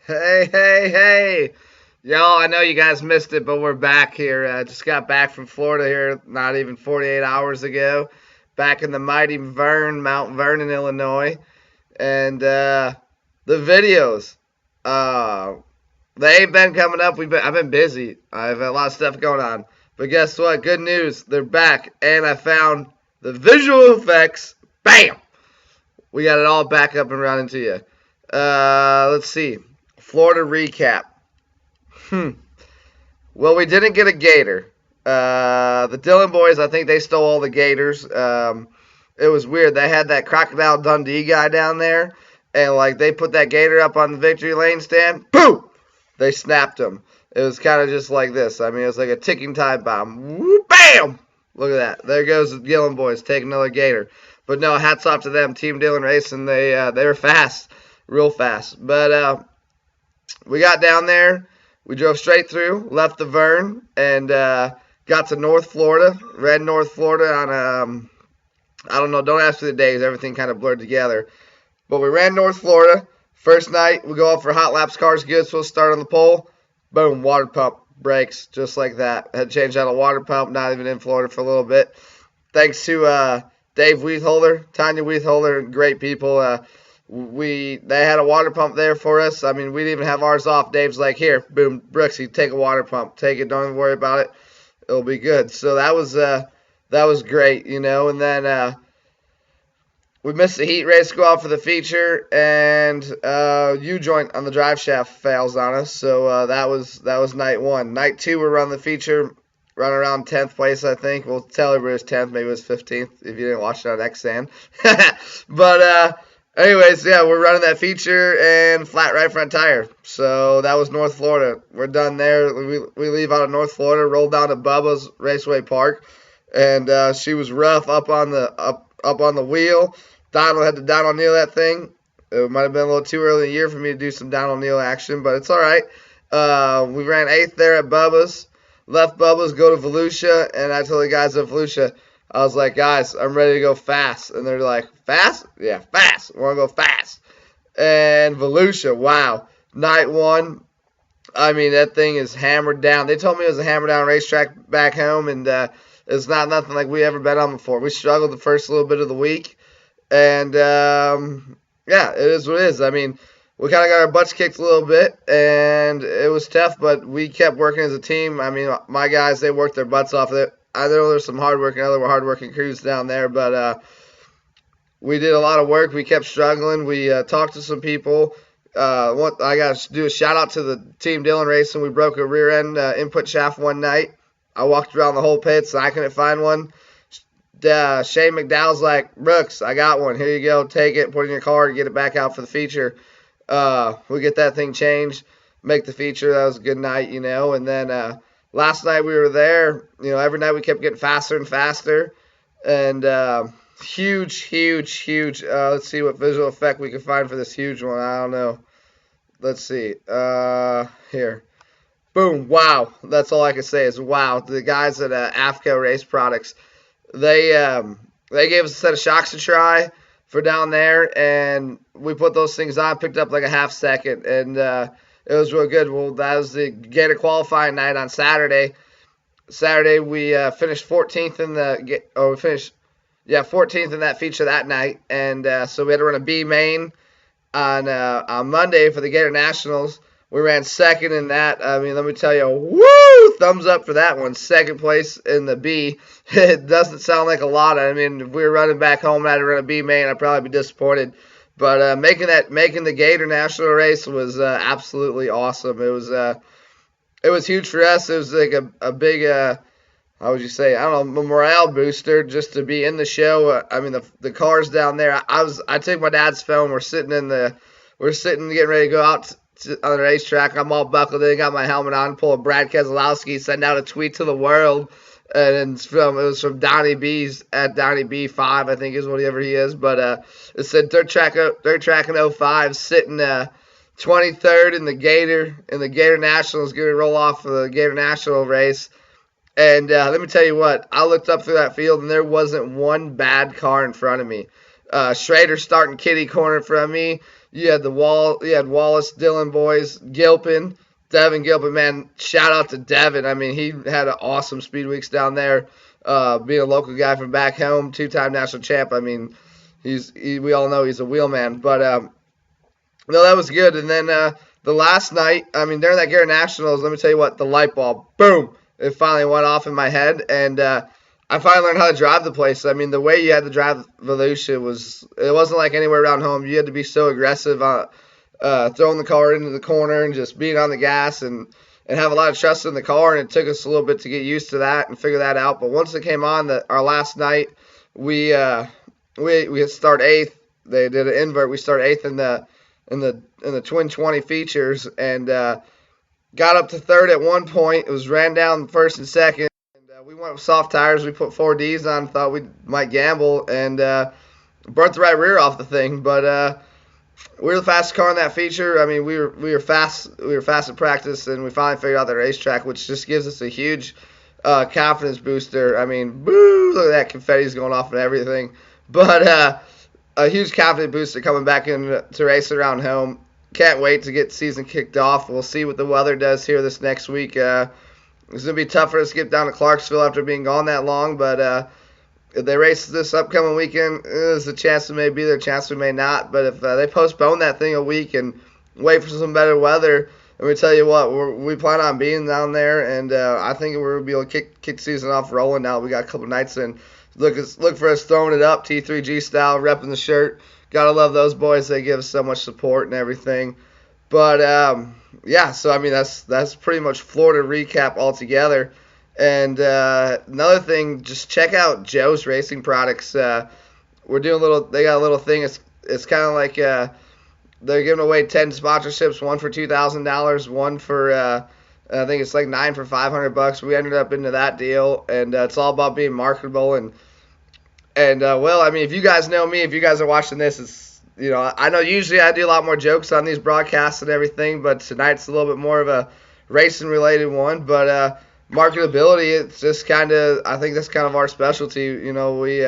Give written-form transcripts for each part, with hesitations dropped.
Hey, hey, hey. Y'all, I know you guys missed it, but we're back here. Just got back from Florida here not even 48 hours ago. Back in the mighty Mount Vernon, Illinois. And the videos, uh, they ain't been coming up. I've been busy. I've had a lot of stuff going on. But guess what? Good news. They're back. And I found the visual effects. Bam! We got it all back up and running to you. Let's see. Florida recap. Hmm. Well, we didn't get a gator. The Dillon boys, I think they stole all the gators. It was weird. They had that Crocodile Dundee guy down there, and like they put that gator up on the victory lane stand. Boom! They snapped him. It was kind of just like this. I mean, it was like a ticking time bomb. Woo, bam! Look at that. There goes the Dillon boys taking another gator. But no, hats off to them, Team Dillon Racing. They were fast, real fast. But we got down there. We drove straight through, left the Vern, and got to North Florida. Red North Florida on I don't know. Don't ask for the days. Everything kind of blurred together. But we ran North Florida. First night, we go up for hot laps. Car's good. Supposed to start on the pole. Boom, water pump breaks just like that. Had to change out a water pump. Not even in Florida for a little bit. Thanks to Dave Weitholder, Tanya Weitholder, great people. They had a water pump there for us. I mean, we didn't even have ours off. Dave's like, here, boom, Brooksies, take a water pump, take it. Don't even worry about it. It'll be good. So that was great, you know. And then we missed the heat race, go out for the feature, and U-joint on the drive shaft fails on us. So that was night one. Night two, we're running the feature. Run around 10th place, I think. We'll tell everybody it was 10th. Maybe it was 15th if you didn't watch it on Xsan. But anyways, yeah, we're running that feature and flat right front tire. So that was North Florida. We're done there. We leave out of North Florida, roll down to Bubba's Raceway Park, and she was rough up on the wheel. Donald had to down O'Neill that thing. It might have been a little too early in the year for me to do some down O'Neill action, but it's all right. We ran 8th there at Bubba's. Left Bubba's, go to Volusia, and I told the guys at Volusia, I was like, guys, I'm ready to go fast. And they're like, fast? Yeah, fast. We want to go fast. And Volusia, wow. Night one, I mean, that thing is hammered down. They told me it was a hammered down racetrack back home, and it's not nothing like we ever been on before. We struggled the first little bit of the week, and yeah, it is what it is. I mean, we kind of got our butts kicked a little bit, and it was tough, but we kept working as a team. I mean, my guys, they worked their butts off. I know there's some hardworking crews down there, but we did a lot of work. We kept struggling. We talked to some people. I got to do a shout-out to the Team Dillon Racing. We broke a rear-end input shaft one night. I walked around the whole pits, and I couldn't find one. Shane McDowell's like, Brooks, I got one. Here you go. Take it, put it in your car, get it back out for the feature. We get that thing changed, make the feature. That was a good night, you know. And then last night we were there. You know, every night we kept getting faster and faster. And huge. Let's see what visual effect we can find for this huge one. I don't know. Let's see. Here. Boom. Wow. That's all I can say is wow. The guys at AFCO Race Products, they gave us a set of shocks to try for down there, and we put those things on, picked up like a half second, and it was real good. Well, that was the Gator qualifying night on Saturday. Saturday we finished 14th in 14th in that feature that night, and so we had to run a B main on Monday for the Gator Nationals. We ran second in that. I mean, let me tell you, woo! Thumbs up for that one. Second place in the B. It doesn't sound like a lot. I mean, if we were running back home and I had to run a B main, I'd probably be disappointed. But making the Gator National race was absolutely awesome. It was huge for us. It was like a big, how would you say? I don't know, a morale booster just to be in the show. I mean, the cars down there. I took my dad's phone. We're sitting getting ready to go out on the racetrack. I'm all buckled in, got my helmet on, pull a Brad Keselowski, send out a tweet to the world, and it was from Donnie B's at Donnie B5, I think is whatever he is, but it said dirt track in 05, sitting 23rd in the Gator Nationals, going to roll off for the Gator National race. And let me tell you what, I looked up through that field, and there wasn't one bad car in front of me. Schrader starting kitty corner from me. You had Wallace, Dylan boys, Gilpin, Devin Gilpin. Man, shout out to Devin. I mean, he had an awesome speed weeks down there. Being a local guy from back home, two-time national champ. I mean, we all know he's a wheelman. But no, that was good. And then the last night, I mean, during that Garrett Nationals, let me tell you what, the light bulb, boom, it finally went off in my head, and I finally learned how to drive the place. I mean, the way you had to drive Volusia it wasn't like anywhere around home. You had to be so aggressive, throwing the car into the corner and just being on the gas and have a lot of trust in the car. And it took us a little bit to get used to that and figure that out. But once it came on, our last night, we start eighth. They did an invert. We start eighth in the twin 20 features and got up to third at one point. It was ran down first and second. And we went with soft tires. We put 4Ds on. Thought we might gamble and burnt the right rear off the thing. But we were the fastest car in that feature. I mean, we were fast. We were fast at practice, and we finally figured out the racetrack, which just gives us a huge confidence booster. I mean, boo! Look at that confetti's going off and everything. But a huge confidence booster coming back in to race around home. Can't wait to get the season kicked off. We'll see what the weather does here this next week. It's going to be tough for us to get down to Clarksville after being gone that long, but if they race this upcoming weekend, there's a chance we may be there, a chance we may not. But if they postpone that thing a week and wait for some better weather, let me tell you what, we plan on being down there, and I think we're going to be able to kick the season off rolling now. We got a couple nights in. Look for us throwing it up, T3G style, repping the shirt. Gotta love those boys. They give us so much support and everything. But yeah, so I mean that's pretty much Florida recap altogether. And another thing, just check out Joe's Racing Products. We're doing They got a little thing. It's kind of like they're giving away 10 sponsorships, one for $2,000, one for I think it's like 9 for $500. We ended up into that deal, and it's all about being marketable and well, I mean, if you guys know me, if you guys are watching this, it's I know usually I do a lot more jokes on these broadcasts and everything, but tonight's a little bit more of a racing related one. But marketability, it's just I think that's kind of our specialty. We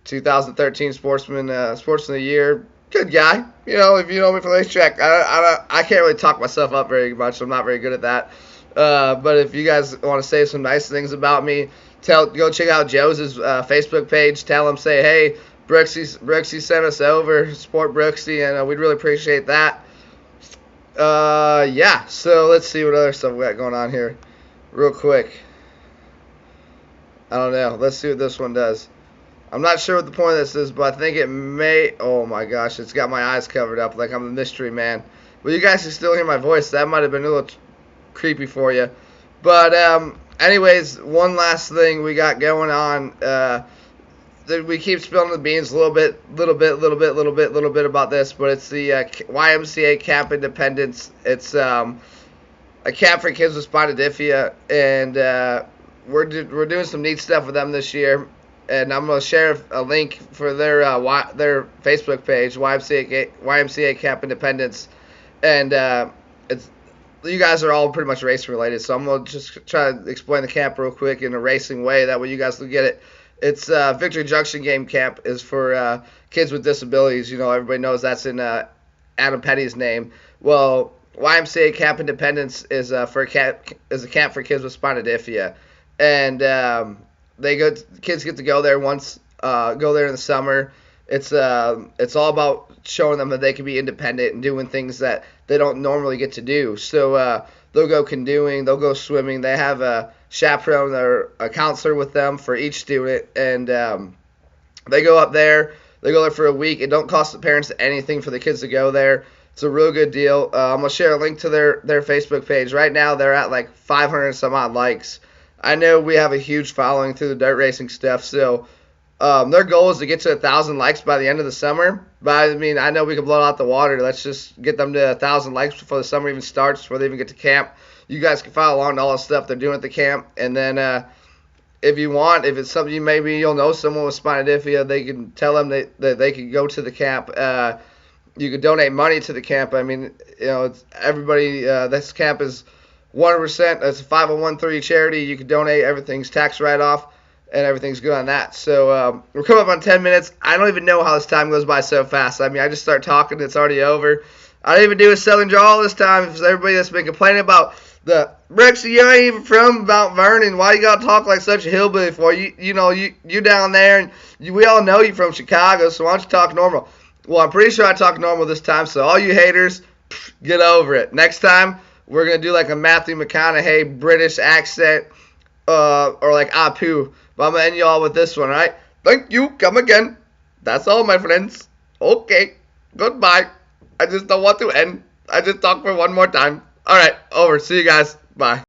2013 Sportsman of the Year. Good guy. If you know me from the racetrack, I can't really talk myself up very much. I'm not very good at that. But if you guys want to say some nice things about me, go check out Joe's Facebook page. Tell him, say, hey, Brooksies sent us over. Support Brooksy, and we'd really appreciate that. Yeah, so let's see what other stuff we got going on here real quick. I don't know. Let's see what this one does. I'm not sure what the point of this is, but I think it may. Oh my gosh, it's got my eyes covered up like I'm the mystery man. Well, you guys can still hear my voice. That might have been a little creepy for you. But anyways, one last thing we got going on. We keep spilling the beans a little bit about this, but it's the YMCA Camp Independence. It's a camp for kids with spina bifida, and we're doing some neat stuff with them this year. And I'm going to share a link for their Facebook page, YMCA Camp Independence. And you guys are all pretty much racing related, so I'm going to just try to explain the camp real quick in a racing way. That way you guys will get it. It's Victory Junction Game Camp is for kids with disabilities. Everybody knows that's in Adam Petty's name. Well, YMCA Camp Independence is a camp for kids with spina bifida. And kids get to go there go there in the summer. It's all about showing them that they can be independent and doing things that they don't normally get to do. So they'll go canoeing, they'll go swimming. They have a chaperone or a counselor with them for each student, and they go up there. They go there for a week. It don't cost the parents anything for the kids to go there. It's a real good deal. I'm gonna share a link to their Facebook page. Right now they're at like 500 some odd likes. I know we have a huge following through the dirt racing stuff, so their goal is to get to 1,000 likes by the end of the summer. But I mean, I know we can blow it out the water. Let's just get them to 1,000 likes before the summer even starts, before they even get to camp. You guys can follow along to all the stuff they're doing at the camp, and then if you want, if it's something maybe you'll know someone with spina bifida, they can tell them that they can go to the camp. You could donate money to the camp. I mean, it's everybody. This camp is 100%. It's a 501(c)(3) charity. You can donate. Everything's tax write-off. and everything's good on that. So we're coming up on 10 minutes. I don't even know how this time goes by so fast. I mean, I just start talking, it's already over. I didn't even do a Southern drawl this time. If everybody that's been complaining about the Brooksies, you ain't even from Mount Vernon. Why you gotta talk like such a hillbilly for? You down there, and we all know you from Chicago. So why don't you talk normal? Well, I'm pretty sure I talk normal this time. So all you haters, get over it. Next time we're gonna do like a Matthew McConaughey British accent, or like Apu. But I'm gonna end you all with this one, alright? Thank you. Come again. That's all, my friends. Okay. Goodbye. I just don't want to end. I just talk for one more time. Alright, over. See you guys. Bye.